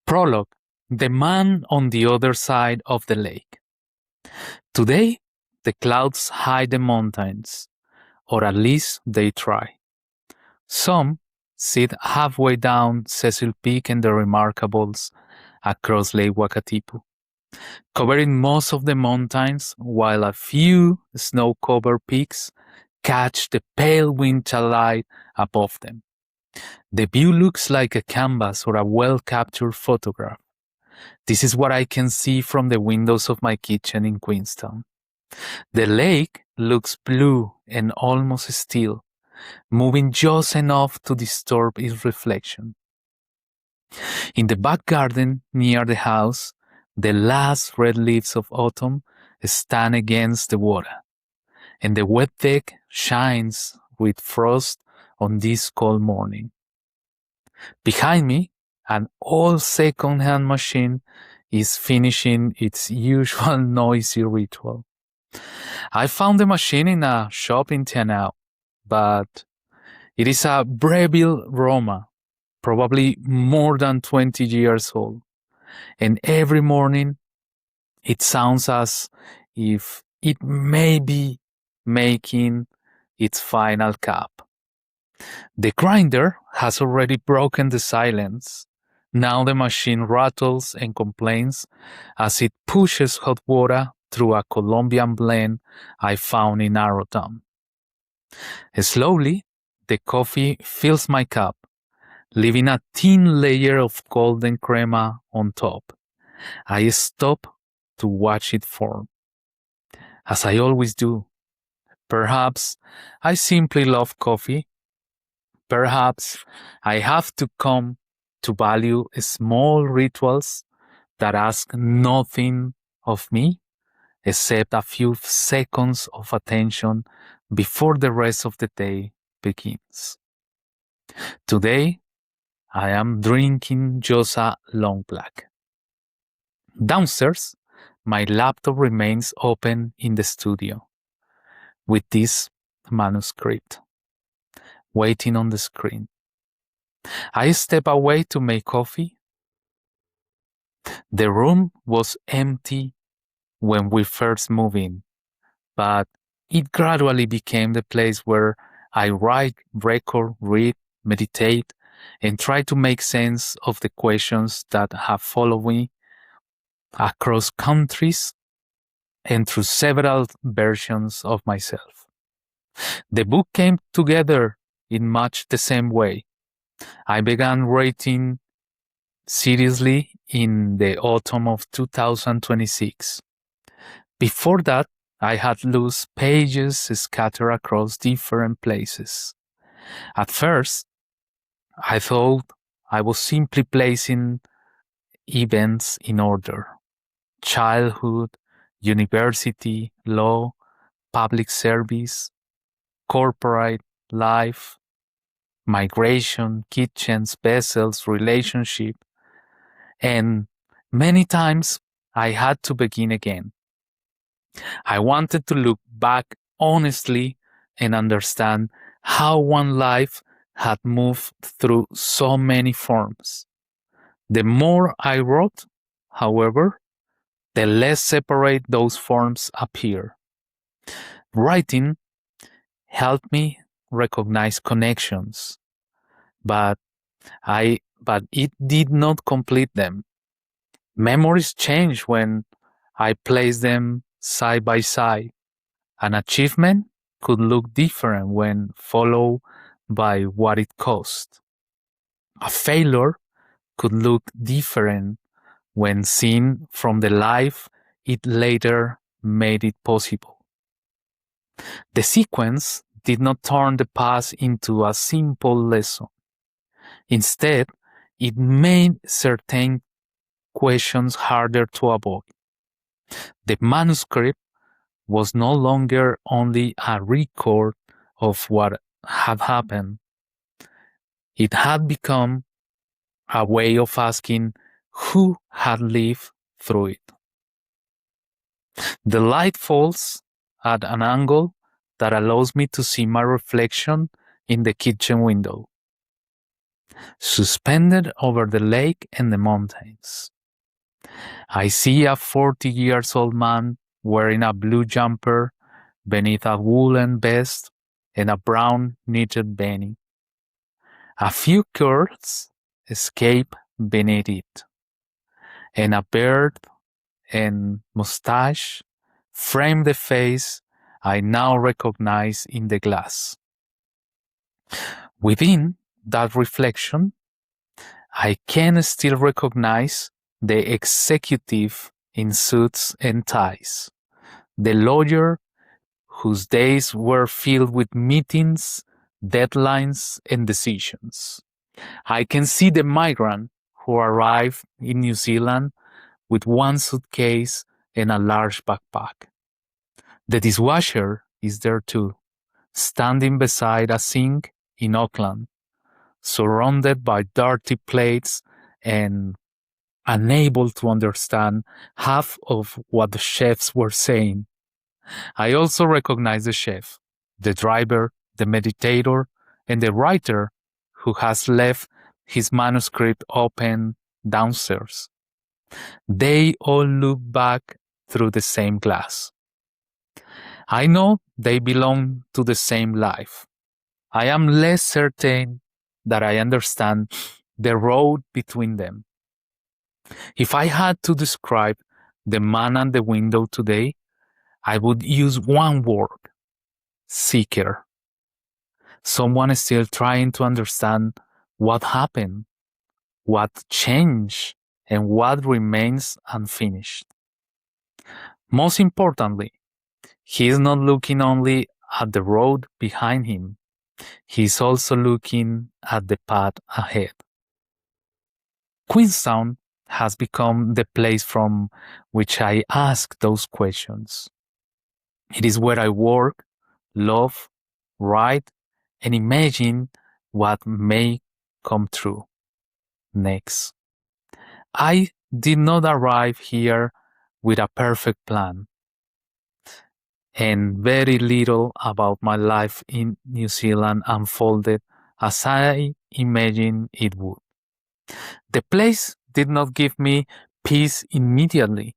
Prologue, the man on the other side of the lake. Today, the clouds hide the mountains, or at least they try. Some sit halfway down Cecil Peak and the Remarkables across Lake Wakatipu, covering most of the mountains, while a few snow-covered peaks catch the pale winter light above them. The view looks like a canvas or a well-captured photograph. This is what I can see from the windows of my kitchen in Queenstown. The lake looks blue and almost still, moving just enough to disturb its reflection. In the back garden near the house, the last red leaves of autumn stand against the water, and the wet deck shines with frost on this cold morning. Behind me, an old second-hand machine is finishing its usual noisy ritual. I found the machine in a shop in Tianao, but it is a Breville Roma, probably more than 20 years old, and every morning it sounds as if it may be making its final cup. The grinder has already broken the silence. Now the machine rattles and complains as it pushes hot water through a Colombian blend I found in Arrowtown. Slowly, the coffee fills my cup, leaving a thin layer of golden crema on top. I stop to watch it form, as I always do. Perhaps I simply love coffee. Perhaps I have to come to value small rituals that ask nothing of me except a few seconds of attention before the rest of the day begins. Today, I am drinking just a long black. Downstairs, my laptop remains open in the studio with this manuscript waiting on the screen. I step away to make coffee. The room was empty when we first moved in, but it gradually became the place where I write, record, read, meditate, and try to make sense of the questions that have followed me across countries and through several versions of myself. The book came together in much the same way. I began writing seriously in the autumn of 2026. Before that, I had loose pages scattered across different places. At first, I thought I was simply placing events in order: childhood, university, law, public service, corporate life, migration, kitchens, vessels, relationship, and many times I had to begin again. I wanted to look back honestly and understand how one life had moved through so many forms. The more I wrote, however, the less separate those forms appear. Writing helped me recognize connections, but it did not complete them. Memories change when I place them side by side. An achievement could look different when followed by what it cost. A failure could look different when seen from the life it later made it possible. The sequence did not turn the past into a simple lesson. Instead, it made certain questions harder to avoid. The manuscript was no longer only a record of what had happened. It had become a way of asking who had lived through it. The light falls at an angle that allows me to see my reflection in the kitchen window. suspended over the lake and the mountains. I see a 40 years old man wearing a blue jumper beneath a woolen vest and a brown knitted beanie. A few curls escape beneath it, and a beard and mustache frame the face I now recognize in the glass. Within that reflection, I can still recognize the executive in suits and ties, the lawyer whose days were filled with meetings, deadlines, and decisions. I can see the migrant who arrived in New Zealand with one suitcase and a large backpack. The dishwasher is there too, standing beside a sink in Auckland, surrounded by dirty plates and unable to understand half of what the chefs were saying. I also recognize the chef, the driver, the meditator, and the writer who has left his manuscript open downstairs. They all look back through the same glass. I know they belong to the same life. I am less certain that I understand the road between them. If I had to describe the man at the window today, I would use one word: seeker. Someone is still trying to understand what happened, what changed, and what remains unfinished. Most importantly, he is not looking only at the road behind him, he is also looking at the path ahead. Queenstown has become the place from which I ask those questions. It is where I work, love, write, and imagine what may come true next. I did not arrive here with a perfect plan, and very little about my life in New Zealand unfolded as I imagined it would. The place did not give me peace immediately.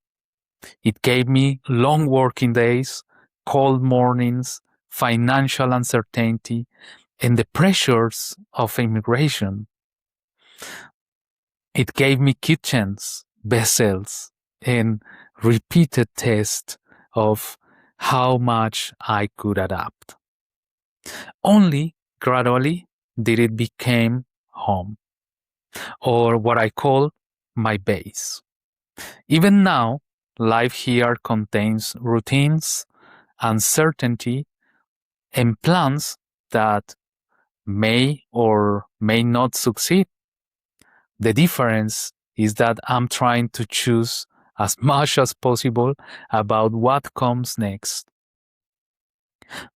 It gave me long working days, cold mornings, financial uncertainty, and the pressures of immigration. It gave me kitchens, vessels, and repeated tests of how much I could adapt. Only gradually did it become home, or what I call my base. Even now, life here contains routines, uncertainty, and plans that may or may not succeed. The difference is that I'm trying to choose as much as possible about what comes next.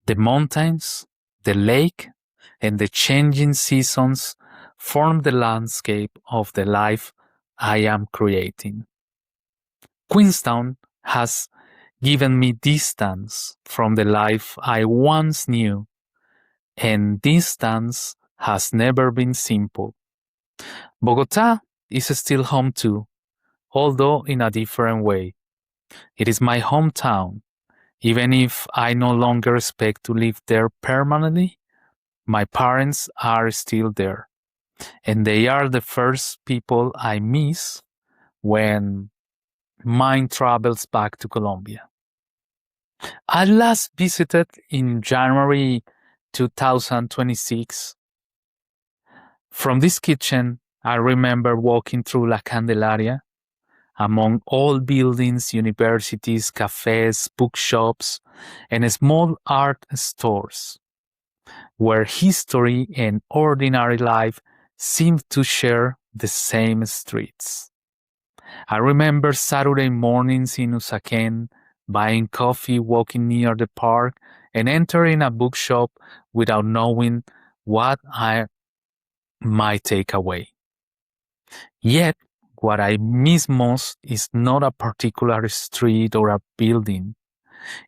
The mountains, the lake, and the changing seasons form the landscape of the life I am creating. Queenstown has given me distance from the life I once knew, and distance has never been simple. Bogotá is still home too, although in a different way. It is my hometown. Even if I no longer expect to live there permanently, my parents are still there, and they are the first people I miss when mine travels back to Colombia. I last visited in January 2026. From this kitchen, I remember walking through La Candelaria, among old buildings, universities, cafes, bookshops, and small art stores, where history and ordinary life seemed to share the same streets. I remember Saturday mornings in Usaquén, buying coffee, walking near the park, and entering a bookshop without knowing what I might take away. Yet, what I miss most is not a particular street or a building.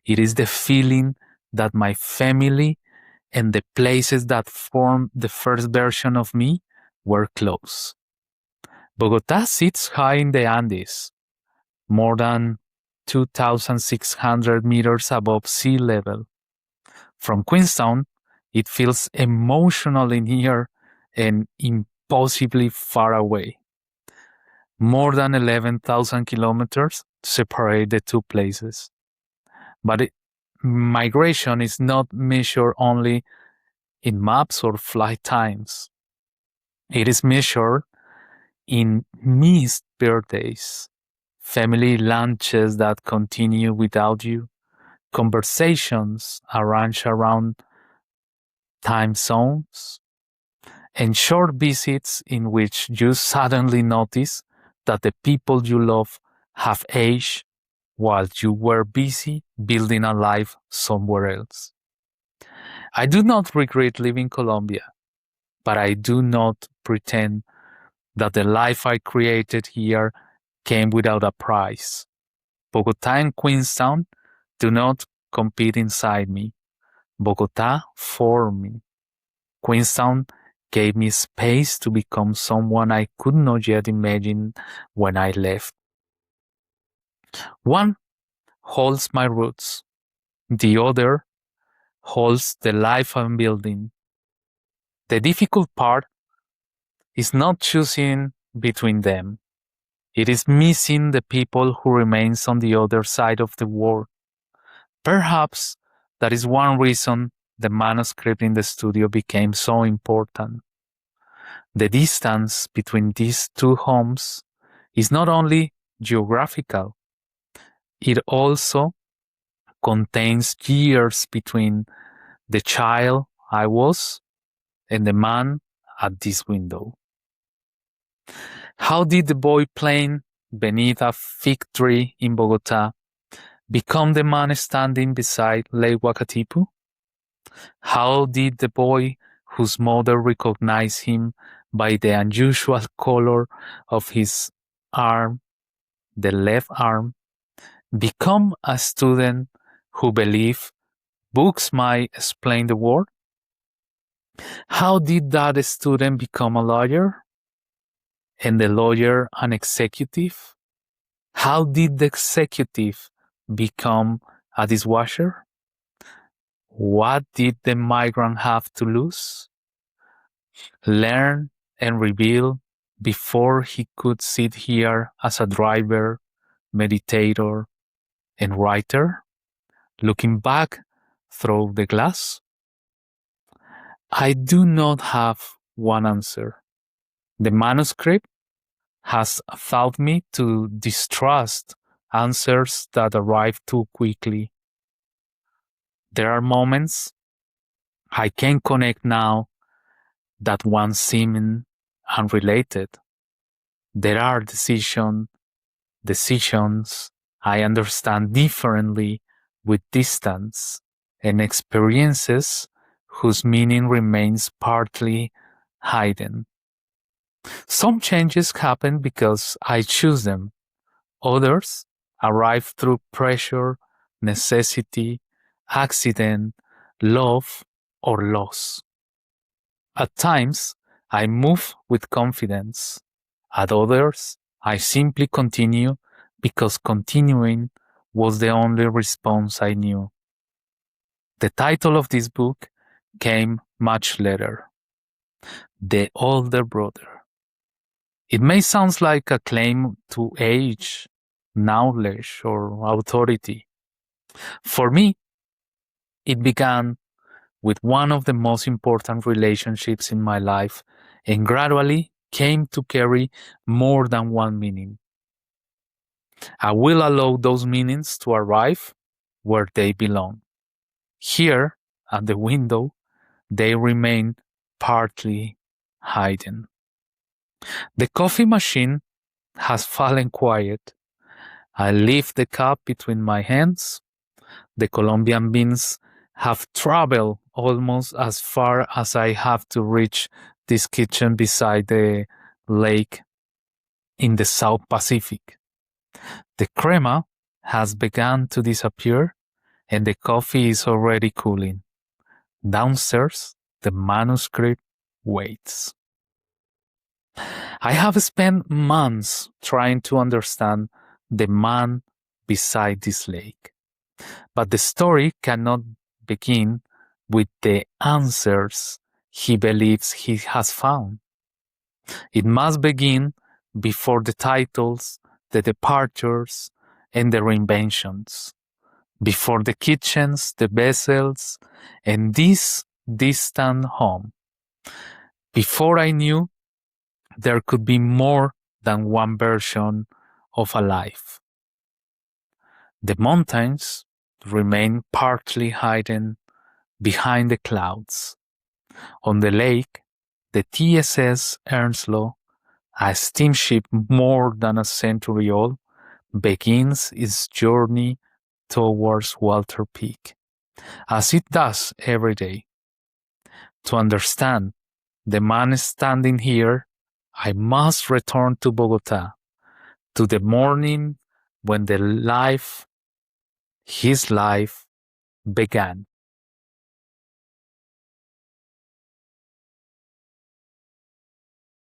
It is the feeling that my family and the places that formed the first version of me were close. Bogotá sits high in the Andes, more than 2,600 meters above sea level. From Queenstown, it feels emotionally near and impossibly far away. More than 11,000 kilometers separate the two places. But migration is not measured only in maps or flight times. It is measured in missed birthdays, family lunches that continue without you, conversations arranged around time zones, and short visits in which you suddenly notice that the people you love have aged while you were busy building a life somewhere else. I do not regret leaving Colombia, but I do not pretend that the life I created here came without a price. Bogotá and Queenstown do not compete inside me. Bogotá formed me. Queenstown gave me space to become someone I could not yet imagine when I left. One holds my roots. The other holds the life I'm building. The difficult part is not choosing between them. It is missing the people who remains on the other side of the world. Perhaps that is one reason the manuscript in the studio became so important. The distance between these two homes is not only geographical, it also contains years between the child I was and the man at this window. How did the boy playing beneath a fig tree in Bogotá become the man standing beside Lake Wakatipu? How did the boy whose mother recognized him by the unusual color of his arm, the left arm, become a student who believed books might explain the world? How did that student become a lawyer? And the lawyer an executive? How did the executive become a dishwasher? What did the migrant have to lose? Learn and reveal before he could sit here as a driver, meditator, and writer, looking back through the glass? I do not have one answer. The manuscript has taught me to distrust answers that arrive too quickly. There are moments I can connect now that once seemed unrelated. There are decisions I understand differently with distance, and experiences whose meaning remains partly hidden. Some changes happen because I choose them. Others arrive through pressure, necessity, accident, love, or loss. At times, I move with confidence. At others, I simply continue because continuing was the only response I knew. The title of this book came much later. The Older Brother. It may sound like a claim to age, knowledge, or authority. For me, it began with one of the most important relationships in my life and gradually came to carry more than one meaning. I will allow those meanings to arrive where they belong. Here, at the window, they remain partly hidden. The coffee machine has fallen quiet. I lift the cup between my hands. The Colombian beans have traveled almost as far as I have to reach this kitchen beside the lake in the South Pacific. The crema has begun to disappear and the coffee is already cooling. Downstairs, the manuscript waits. I have spent months trying to understand the man beside this lake. But the story cannot begin with the answers he believes he has found. It must begin before the titles, the departures, and the reinventions, before the kitchens, the vessels, and this distant home. Before I knew there could be more than one version of a life. The mountains remain partly hidden behind the clouds. On the lake, the TSS Ernstlow, a steamship more than a century old, begins its journey towards Walter Peak, as it does every day. To understand the man standing here, I must return to Bogotá, to the morning when his life began.